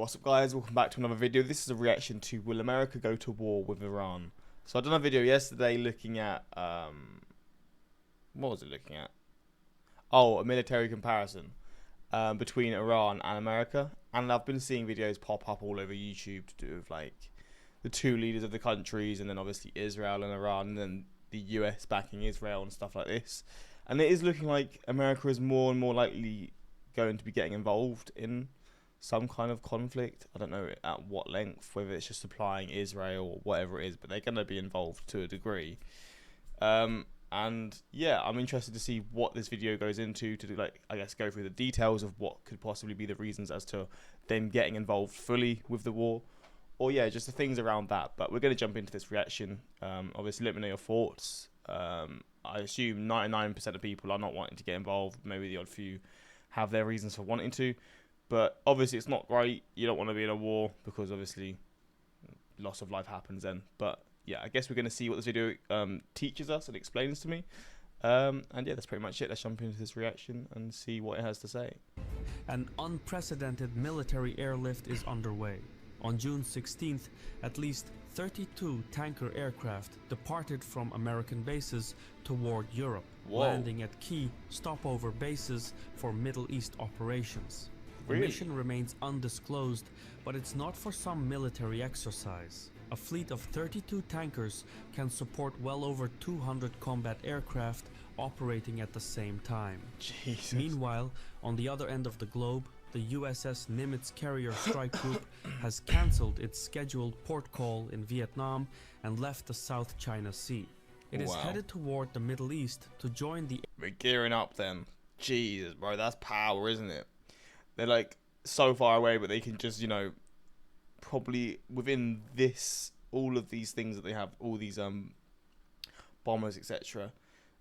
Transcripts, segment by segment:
what's up guys, welcome back to another video. This is a reaction to will America go to war with Iran. So I done a video yesterday looking at what was it looking at? Oh, a military comparison between Iran and America, and I've been seeing videos pop up all over YouTube to do with like the two leaders of the countries, and then obviously Israel and Iran, and then the US backing Israel and stuff like this. And it is looking like America is more and more likely going to be getting involved in some kind of conflict. I don't know at what length, whether it's just supplying Israel or whatever it is, but they're going to be involved to a degree. And yeah, I'm interested to see what this video goes into, to do, like, I guess, go through the details of what could possibly be the reasons as to them getting involved fully with the war, or yeah, just the things around that. But we're going to jump into this reaction. Obviously, let me know your thoughts. I assume 99% of people are not wanting to get involved. Maybe the odd few have their reasons for wanting to. But obviously it's not great. You don't want to be in a war because obviously loss of life happens then. But yeah, I guess we're going to see what this video teaches us and explains to me. And yeah, that's pretty much it. Let's jump into this reaction and see what it has to say. An unprecedented military airlift is underway. On June 16th, at least 32 tanker aircraft departed from American bases toward Europe, landing at key stopover bases for Middle East operations. The mission remains undisclosed, but it's not for some military exercise. A fleet of 32 tankers can support well over 200 combat aircraft operating at the same time. Jesus. Meanwhile, on the other end of the globe, the USS Nimitz Carrier Strike Group has cancelled its scheduled port call in Vietnam and left the South China Sea. It is headed toward the Middle East to join the... We're gearing up then. Jesus, bro, that's power, isn't it? They're like so far away, but they can just, you know, probably within this, all of these things that they have, all these bombers, etc.,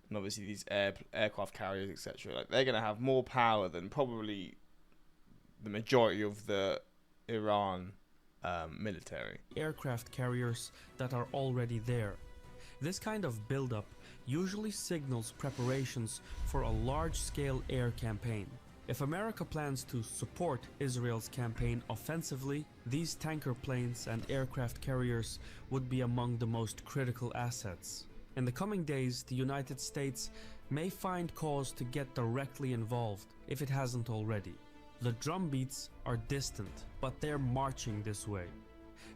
and obviously these aircraft carriers, etc., like they're gonna have more power than probably the majority of the Iran military. Aircraft carriers that are already there. This kind of buildup usually signals preparations for a large-scale air campaign. If America plans to support Israel's campaign offensively, these tanker planes and aircraft carriers would be among the most critical assets. In the coming days, the United States may find cause to get directly involved, if it hasn't already. The drumbeats are distant, but they're marching this way.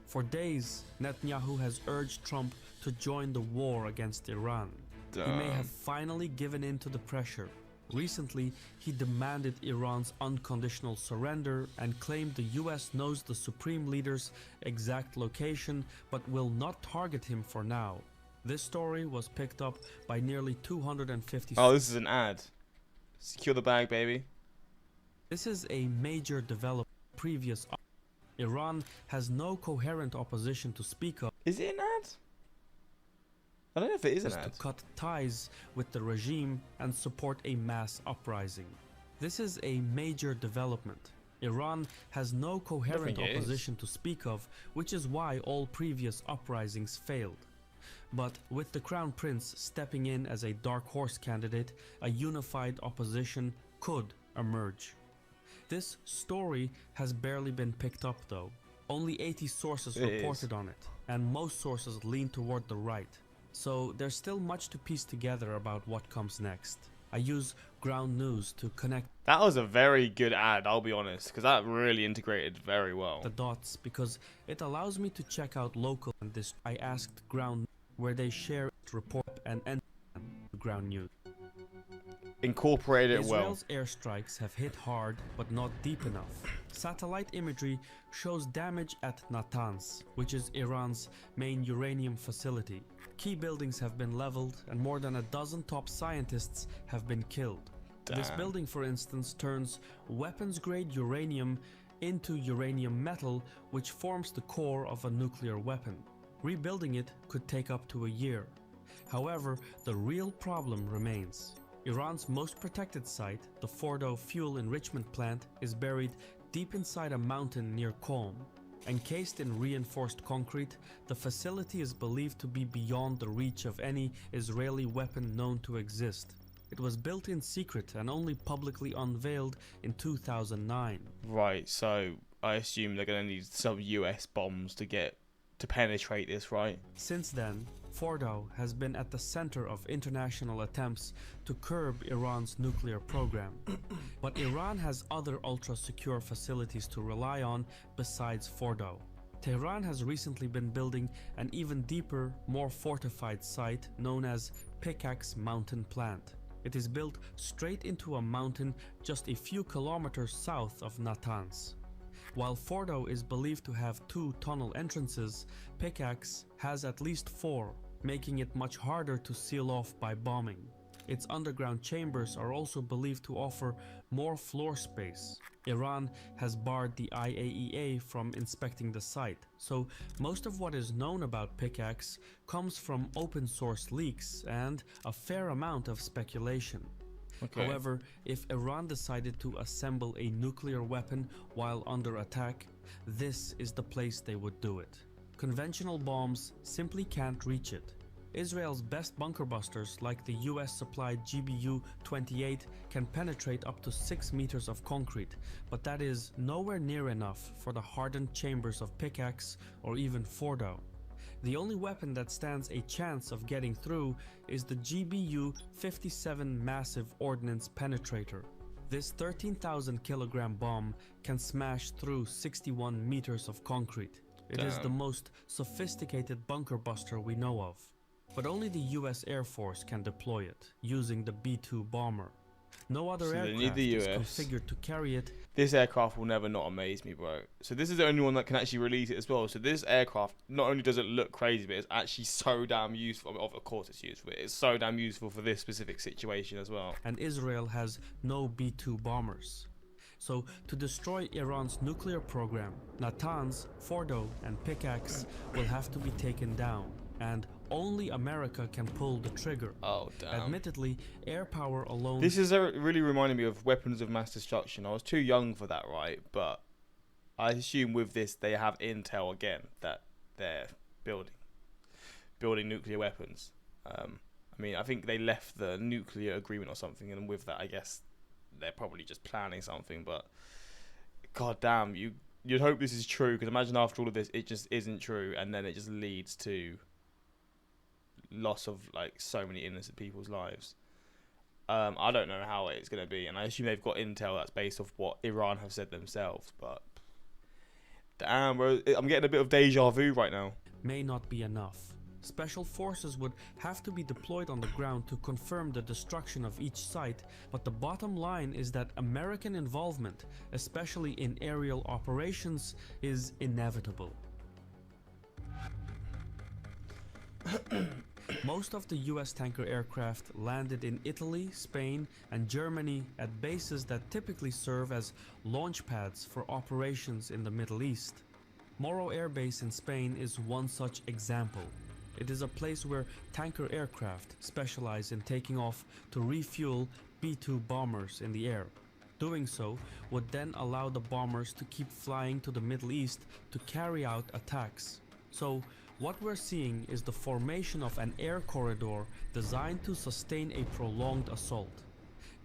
For days, Netanyahu has urged Trump to join the war against Iran. He may have finally given in to the pressure. Recently, he demanded Iran's unconditional surrender and claimed the US knows the supreme leader's exact location but will not target him for now. This story was picked up by nearly 250... Oh, this is an ad. Secure the bag, baby. This is a major development. Previous... Iran has no coherent opposition to speak of. Is it an ad? I don't know if it is an ad. To cut ties with the regime and support a mass uprising. This is a major development. Iran has no coherent opposition to speak of, which is why all previous uprisings failed. But with the Crown Prince stepping in as a dark horse candidate, a unified opposition could emerge. This story has barely been picked up though. Only 80 sources reported on it, and most sources lean toward the right. So there's still much to piece together about what comes next. I use Ground News to connect... That was a very good ad, I'll be honest, because that really integrated very well. ...the dots, because it allows me to check out local, and this I asked Ground, where they share report and Ground News. Incorporate it well. Israel's airstrikes have hit hard, but not deep enough. Satellite imagery shows damage at Natanz, which is Iran's main uranium facility. Key buildings have been leveled, and more than a dozen top scientists have been killed. Damn. This building, for instance, turns weapons-grade uranium into uranium metal, which forms the core of a nuclear weapon. Rebuilding it could take up to a year. However, the real problem remains. Iran's most protected site, the Fordo fuel enrichment plant, is buried deep inside a mountain near Qom. Encased in reinforced concrete, the facility is believed to be beyond the reach of any Israeli weapon known to exist. It was built in secret and only publicly unveiled in 2009. Right, so I assume they're going to need some US bombs to penetrate this, right? Since then, Fordow has been at the center of international attempts to curb Iran's nuclear program. But Iran has other ultra-secure facilities to rely on besides Fordow. Tehran has recently been building an even deeper, more fortified site known as Pickaxe Mountain Plant. It is built straight into a mountain just a few kilometers south of Natanz. While Fordow is believed to have 2 tunnel entrances, Pickaxe has at least 4, making it much harder to seal off by bombing. Its underground chambers are also believed to offer more floor space. Iran has barred the IAEA from inspecting the site, so most of what is known about Pickaxe comes from open source leaks and a fair amount of speculation. Okay. However, if Iran decided to assemble a nuclear weapon while under attack, this is the place they would do it. Conventional bombs simply can't reach it. Israel's best bunker busters, like the US-supplied GBU-28, can penetrate up to 6 meters of concrete, but that is nowhere near enough for the hardened chambers of Pickaxe or even Fordow. The only weapon that stands a chance of getting through is the GBU-57 Massive Ordnance Penetrator. This 13,000 kilogram bomb can smash through 61 meters of concrete. It is the most sophisticated bunker buster we know of. But only the US Air Force can deploy it, using the B-2 bomber. No other aircraft is configured to carry it. This aircraft will never not amaze me, bro. So this is the only one that can actually release it as well. So this aircraft, not only does it look crazy, but it's actually so damn useful. I mean, of course it's useful. It's so damn useful for this specific situation as well. And Israel has no B-2 bombers. So, to destroy Iran's nuclear program, Natanz, Fordow, and Pickaxe will have to be taken down. And only America can pull the trigger. Oh, damn. Admittedly, air power alone... This is really reminding me of weapons of mass destruction. I was too young for that, right? But I assume with this, they have intel again that they're building nuclear weapons. I mean, I think they left the nuclear agreement or something, and with that, I guess they're probably just planning something. But god damn, you'd hope this is true, because imagine after all of this, it just isn't true, and then it just leads to loss of like so many innocent people's lives. I don't know how it's going to be, and I assume they've got intel that's based off what Iran have said themselves, but damn, bro, I'm getting a bit of deja vu right now. May not be enough. Special forces would have to be deployed on the ground to confirm the destruction of each site, but the bottom line is that American involvement, especially in aerial operations, is inevitable. Most of the US tanker aircraft landed in Italy, Spain, and Germany at bases that typically serve as launch pads for operations in the Middle East. Morro Air Base in Spain is one such example. It is a place where tanker aircraft specialize in taking off to refuel B-2 bombers in the air. Doing so would then allow the bombers to keep flying to the Middle East to carry out attacks. So, what we're seeing is the formation of an air corridor designed to sustain a prolonged assault.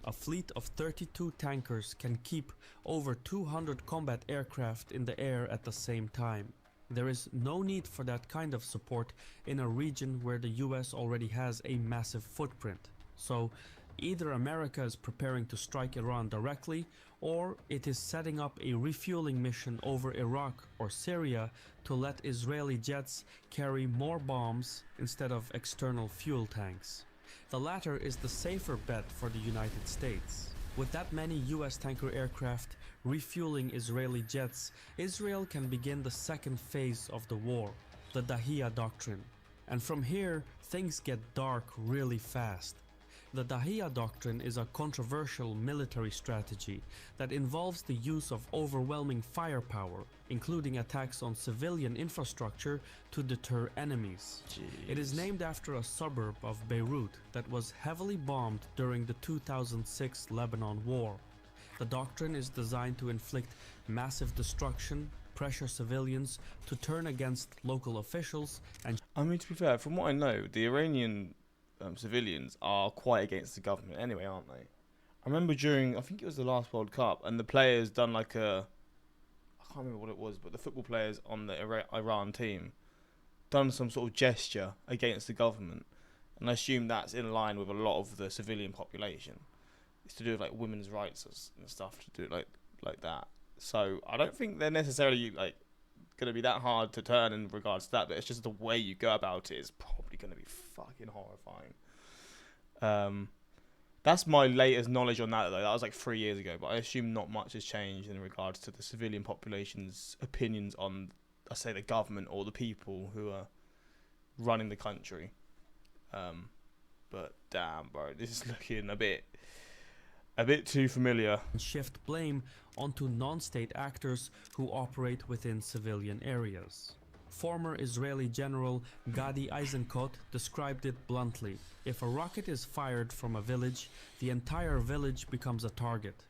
A fleet of 32 tankers can keep over 200 combat aircraft in the air at the same time. There is no need for that kind of support in a region where the US already has a massive footprint. So, either America is preparing to strike Iran directly, or it is setting up a refueling mission over Iraq or Syria to let Israeli jets carry more bombs instead of external fuel tanks. The latter is the safer bet for the United States. With that many US tanker aircraft refueling Israeli jets, Israel can begin the second phase of the war, the Dahiya Doctrine. And from here, things get dark really fast. The Dahiya Doctrine is a controversial military strategy that involves the use of overwhelming firepower, including attacks on civilian infrastructure to deter enemies. Jeez. It is named after a suburb of Beirut that was heavily bombed during the 2006 Lebanon War. The doctrine is designed to inflict massive destruction, pressure civilians to turn against local officials, and... I mean, to be fair, from what I know, the Iranian civilians are quite against the government anyway, aren't they? I remember during, I think it was the last World Cup, and the players done like a, I can't remember what it was, but the football players on the Iran team done some sort of gesture against the government, and I assume that's in line with a lot of the civilian population. It's to do with like women's rights and stuff, to do like that. So I don't think they're necessarily like going to be that hard to turn in regards to that, but it's just the way you go about it is probably going to be fucking horrifying. That's my latest knowledge on that, though. That was like 3 years ago, but I assume not much has changed in regards to the civilian population's opinions on, I say, the government or the people who are running the country. But damn, bro, this is looking a bit too familiar. Shift blame onto non-state actors who operate within civilian areas. Former Israeli General Gadi Eisenkot described it bluntly. If a rocket is fired from a village, the entire village becomes a target.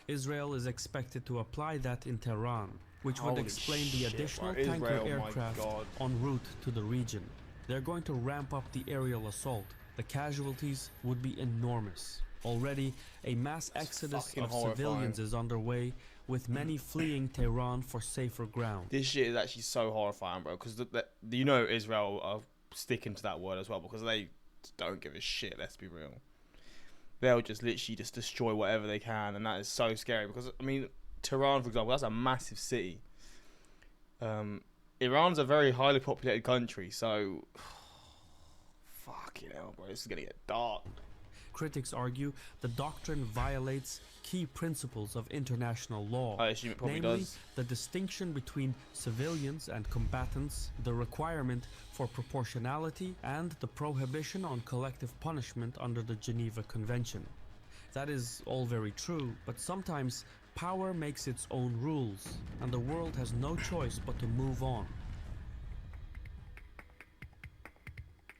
Israel is expected to apply that in Tehran, which would explain the additional tanker aircraft en route to the region. They're going to ramp up the aerial assault. The casualties would be enormous. Already, a mass exodus of civilians is underway, with many fleeing Tehran for safer ground. This shit is actually so horrifying, bro, because you know Israel are sticking to that word as well, because they don't give a shit, let's be real. They'll just literally just destroy whatever they can, and that is so scary, because, I mean, Tehran, for example, that's a massive city. Iran's a very highly populated country, so fucking hell, bro, this is gonna get dark. Critics argue the doctrine violates key principles of international law, I assume it probably namely does. the distinction between civilians and combatants, the requirement for proportionality, and the prohibition on collective punishment under the Geneva Convention. That is all very true, but sometimes power makes its own rules, and the world has no choice but to move on.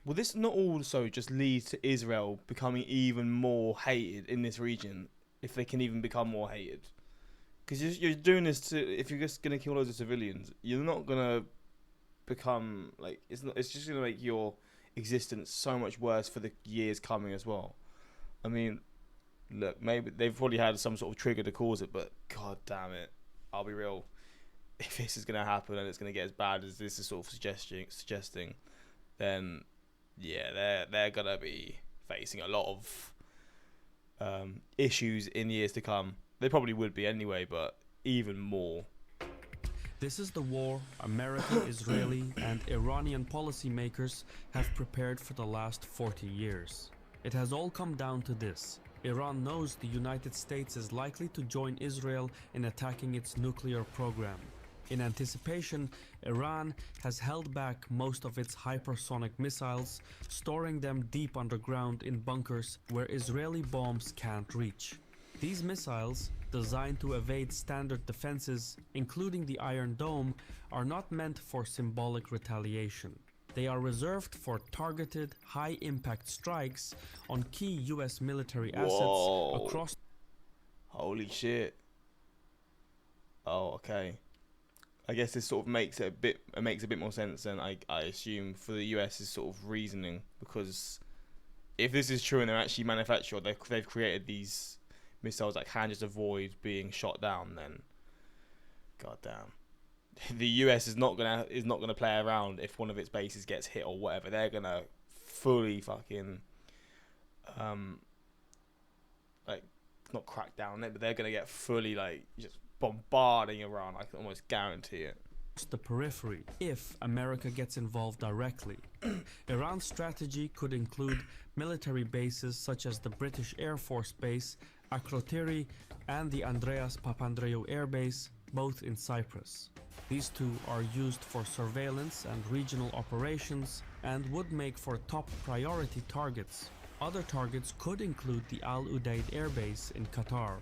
Will this not also just lead to Israel becoming even more hated in this region, if they can even become more hated? Because you're doing this to, if you're just going to kill loads of civilians, you're not going to become, like, it's just going to make your existence so much worse for the years coming as well. I mean, look, maybe they've probably had some sort of trigger to cause it, but god damn it, I'll be real. If this is going to happen and it's going to get as bad as this is sort of suggesting, then yeah, they're gonna be facing a lot of issues in years to come. They probably would be anyway, but even more. This is the war American, Israeli, and Iranian policymakers have prepared for the last 40 years. It has all come down to this. Iran knows the United States is likely to join Israel in attacking its nuclear program. In anticipation, Iran has held back most of its hypersonic missiles, storing them deep underground in bunkers where Israeli bombs can't reach. These missiles, designed to evade standard defenses, including the Iron Dome, are not meant for symbolic retaliation. They are reserved for targeted, high-impact strikes on key US military assets across... Holy shit. Oh, okay. I guess this sort of makes a bit more sense than I assume for the US's sort of reasoning, because if this is true and they're actually manufactured, they've created these missiles that can just avoid being shot down, then goddamn, the US is not gonna play around if one of its bases gets hit or whatever. They're gonna fully fucking like not crack down on it, but they're gonna get fully like just bombarding Iran. I can almost guarantee it. The periphery, if America gets involved directly. Iran's strategy could include military bases such as the British Air Force Base, Akrotiri, and the Andreas Papandreou Air Base, both in Cyprus. These two are used for surveillance and regional operations and would make for top priority targets. Other targets could include the Al Udeid Air Base in Qatar,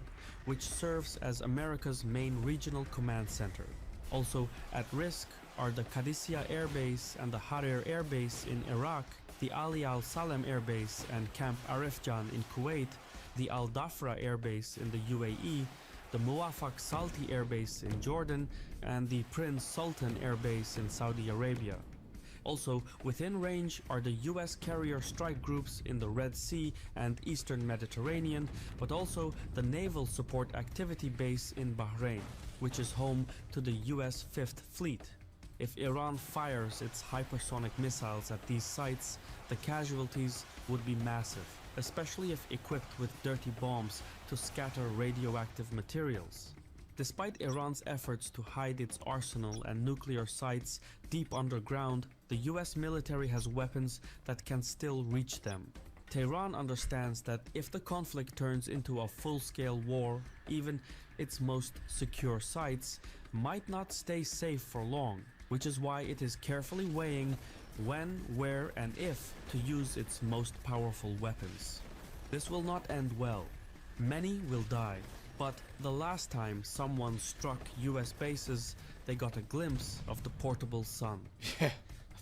which serves as America's main regional command center. Also at risk are the Qadisiyah Air Base and the Harir Air Base in Iraq, the Ali Al Salem Air Base and Camp Arifjan in Kuwait, the Al Dhafra Air Base in the UAE, the Muwafaq Salti Air Base in Jordan, and the Prince Sultan Air Base in Saudi Arabia. Also within range are the US carrier strike groups in the Red Sea and Eastern Mediterranean, but also the Naval Support Activity Base in Bahrain. which is home to the US Fifth Fleet. If Iran fires its hypersonic missiles at these sites, the casualties would be massive, especially if equipped with dirty bombs to scatter radioactive materials. Despite Iran's efforts to hide its arsenal and nuclear sites deep underground, the US military has weapons that can still reach them. Tehran understands that if the conflict turns into a full-scale war, even its most secure sites might not stay safe for long, which is why it is carefully weighing when, where, and if to use its most powerful weapons. This will not end well. Many will die, but the last time someone struck US bases, they got a glimpse of the portable sun. Yeah,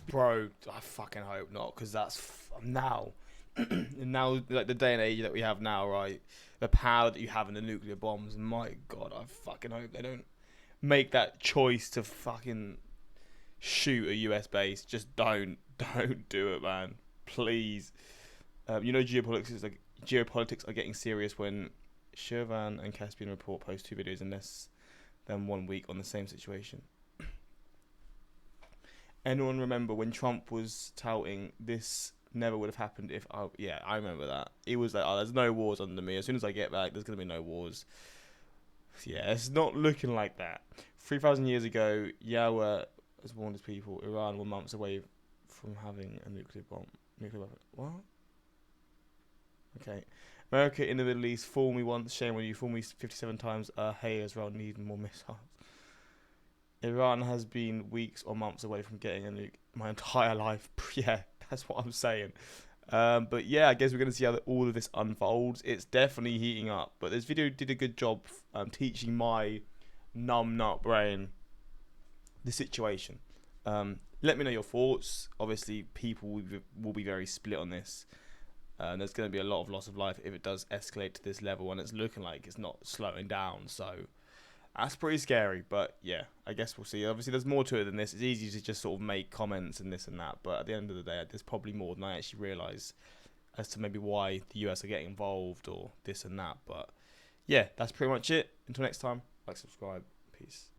bro, I fucking hope not, because that's now. Now, like the day and age that we have now, right? The power that you have in the nuclear bombs, my God, I fucking hope they don't make that choice to fucking shoot a US base. Just don't do it, man. Please. You know, geopolitics are getting serious when Shirvan and Caspian Report post 2 videos in less than 1 week on the same situation. Anyone remember when Trump was touting this never would have happened if yeah, I remember that. He was like, oh, there's no wars under me. As soon as I get back, there's going to be no wars. Yeah, it's not looking like that. 3,000 years ago, Yahweh has warned his people. Iran were months away from having a nuclear weapon. What? Okay. America in the Middle East, fool me once, shame on you. Fool me 57 times. Hey, Israel need more missiles. Iran has been weeks or months away from getting a nuke my entire life. Yeah, that's what I'm saying. But yeah, I guess we're going to see how all of this unfolds. It's definitely heating up. But this video did a good job teaching my numb nut brain the situation. Let me know your thoughts. Obviously, people will be very split on this. There's going to be a lot of loss of life if it does escalate to this level, and it's looking like it's not slowing down. So that's pretty scary. But yeah, I guess we'll see. Obviously, there's more to it than this. It's easy to just sort of make comments and this and that. But at the end of the day, there's probably more than I actually realise as to maybe why the US are getting involved or this and that. But yeah, that's pretty much it. Until next time, like, subscribe. Peace.